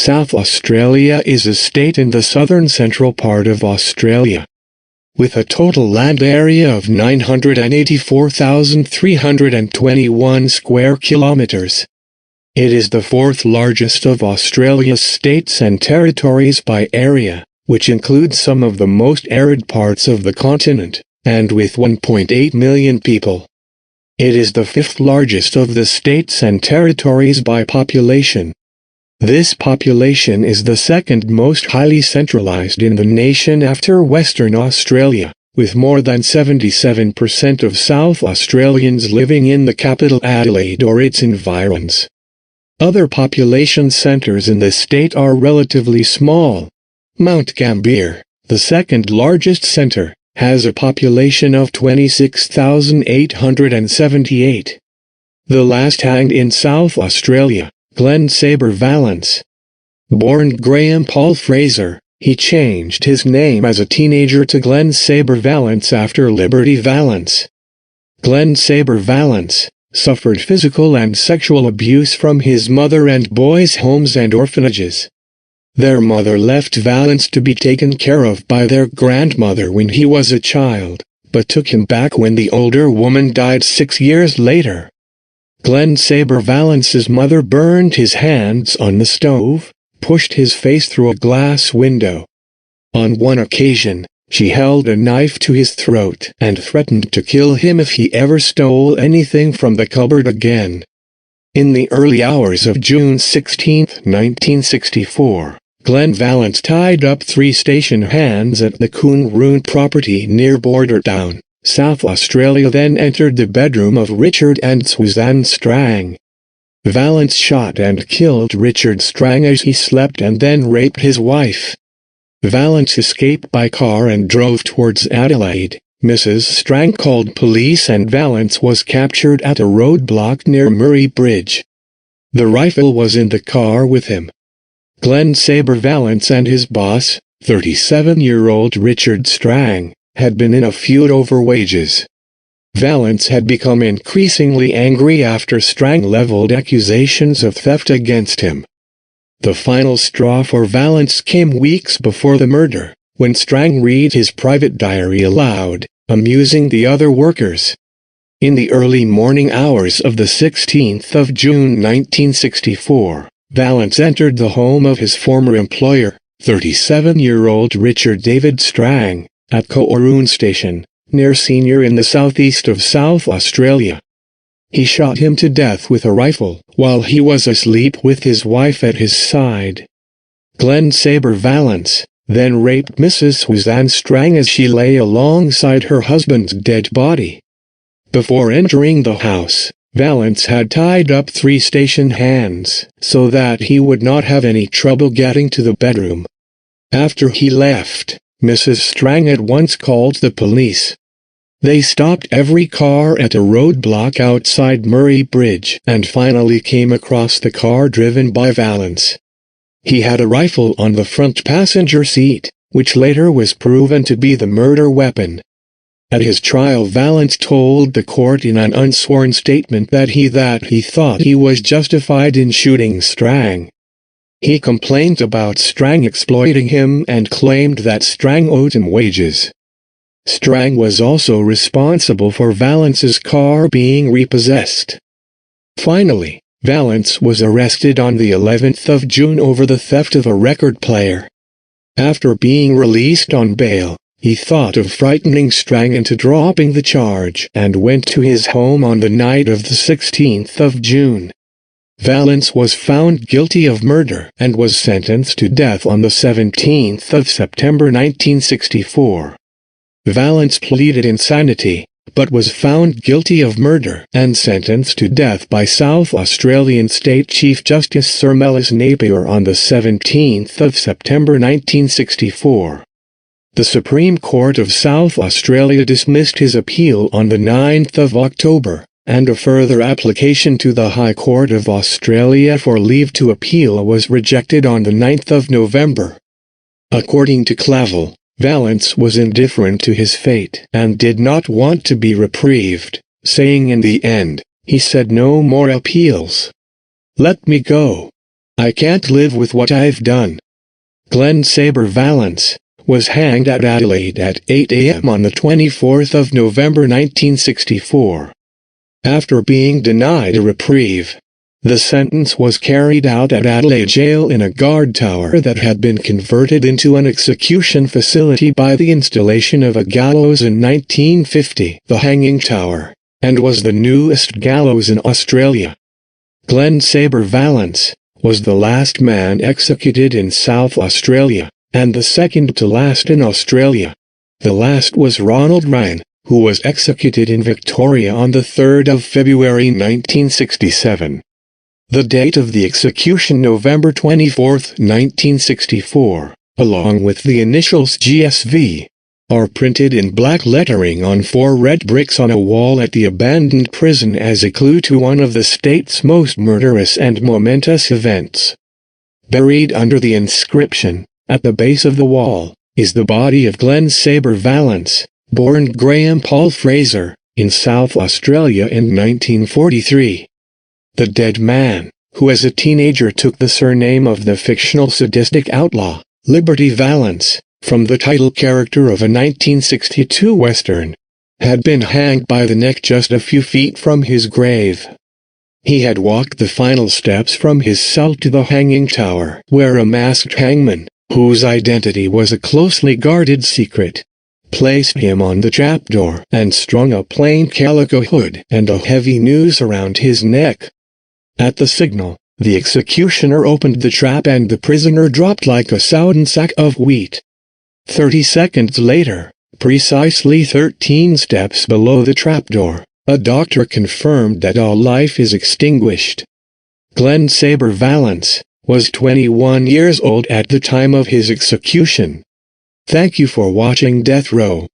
South Australia is a state in the southern central part of Australia, with a total land area of 984,321 square kilometres. It is the fourth largest of Australia's states and territories by area, which includes some of the most arid parts of the continent, and with 1.8 million people. It is the fifth largest of the states and territories by population. This population is the second most highly centralized in the nation after Western Australia, with more than 77% of South Australians living in the capital Adelaide or its environs. Other population centres in the state are relatively small. Mount Gambier, the second largest centre, has a population of 26,878. The last hanged in South Australia, Glen Sabre Valance. Born Graham Paul Fraser, he changed his name as a teenager to Glen Sabre Valance after Liberty Valance. Glen Sabre Valance suffered physical and sexual abuse from his mother and boys' homes and orphanages. Their mother left Valance to be taken care of by their grandmother when he was a child, but took him back when the older woman died 6 years later. Glen Sabre Valance's mother burned his hands on the stove, pushed his face through a glass window. On one occasion, she held a knife to his throat and threatened to kill him if he ever stole anything from the cupboard again. In the early hours of June 16, 1964, Glen Valance tied up 3 station hands at the Coonroon property near Bordertown, South Australia, then entered the bedroom of Richard and Suzanne Strang. Valance shot and killed Richard Strang as he slept and then raped his wife. Valance escaped by car and drove towards Adelaide. Mrs. Strang called police and Valance was captured at a roadblock near Murray Bridge. The rifle was in the car with him. Glen Sabre Valance and his boss, 37-year-old Richard Strang, had been in a feud over wages. Valance had become increasingly angry after Strang leveled accusations of theft against him. The final straw for Valance came weeks before the murder, when Strang read his private diary aloud, amusing the other workers. In the early morning hours of the 16th of June 1964, Valance entered the home of his former employer, 37-year-old Richard David Strang, at Coonroon Station, near Senior in the southeast of South Australia. He shot him to death with a rifle while he was asleep with his wife at his side. Glen Sabre Valance then raped Mrs. Suzanne Strang as she lay alongside her husband's dead body. Before entering the house, Valance had tied up 3 station hands so that he would not have any trouble getting to the bedroom. After he left, Mrs. Strang at once called the police. They stopped every car at a roadblock outside Murray Bridge and finally came across the car driven by Valance. He had a rifle on the front passenger seat, which later was proven to be the murder weapon. At his trial, Valance told the court in an unsworn statement that he thought he was justified in shooting Strang. He complained about Strang exploiting him and claimed that Strang owed him wages. Strang was also responsible for Valance's car being repossessed. Finally, Valance was arrested on the 11th of June over the theft of a record player. After being released on bail, he thought of frightening Strang into dropping the charge and went to his home on the night of the 16th of June. Valance was found guilty of murder and was sentenced to death on the 17th of September 1964. Valance pleaded insanity, but was found guilty of murder and sentenced to death by South Australian State Chief Justice Sir Mellis Napier on the 17th of September 1964. The Supreme Court of South Australia dismissed his appeal on the 9th of October, and a further application to the High Court of Australia for leave to appeal was rejected on the 9th of November. According to Clavel, Valance was indifferent to his fate and did not want to be reprieved, saying in the end, he said no more appeals. "Let me go. I can't live with what I've done. Glen Sabre Valance was hanged at Adelaide at 8 a.m. on the 24th of November 1964. After being denied a reprieve, the sentence was carried out at Adelaide Jail in a guard tower that had been converted into an execution facility by the installation of a gallows in 1950, the hanging tower, and was the newest gallows in Australia. Glen Sabre Valance was the last man executed in South Australia, and the second to last in Australia. The last was Ronald Ryan, who was executed in Victoria on the 3rd of February 1967. The date of the execution, November 24, 1964, along with the initials GSV, are printed in black lettering on 4 red bricks on a wall at the abandoned prison as a clue to one of the state's most murderous and momentous events. Buried under the inscription, at the base of the wall, is the body of Glen Sabre Valance, born Graham Paul Fraser, in South Australia in 1943. The dead man, who as a teenager took the surname of the fictional sadistic outlaw, Liberty Valance, from the title character of a 1962 Western, had been hanged by the neck just a few feet from his grave. He had walked the final steps from his cell to the hanging tower, where a masked hangman, whose identity was a closely guarded secret, placed him on the trapdoor and strung a plain calico hood and a heavy noose around his neck. At the signal, the executioner opened the trap and the prisoner dropped like a sodden sack of wheat. 30 seconds later, precisely 13 steps below the trapdoor, a doctor confirmed that all life is extinguished. Glen Sabre Valance was 21 years old at the time of his execution. Thank you for watching Death Row.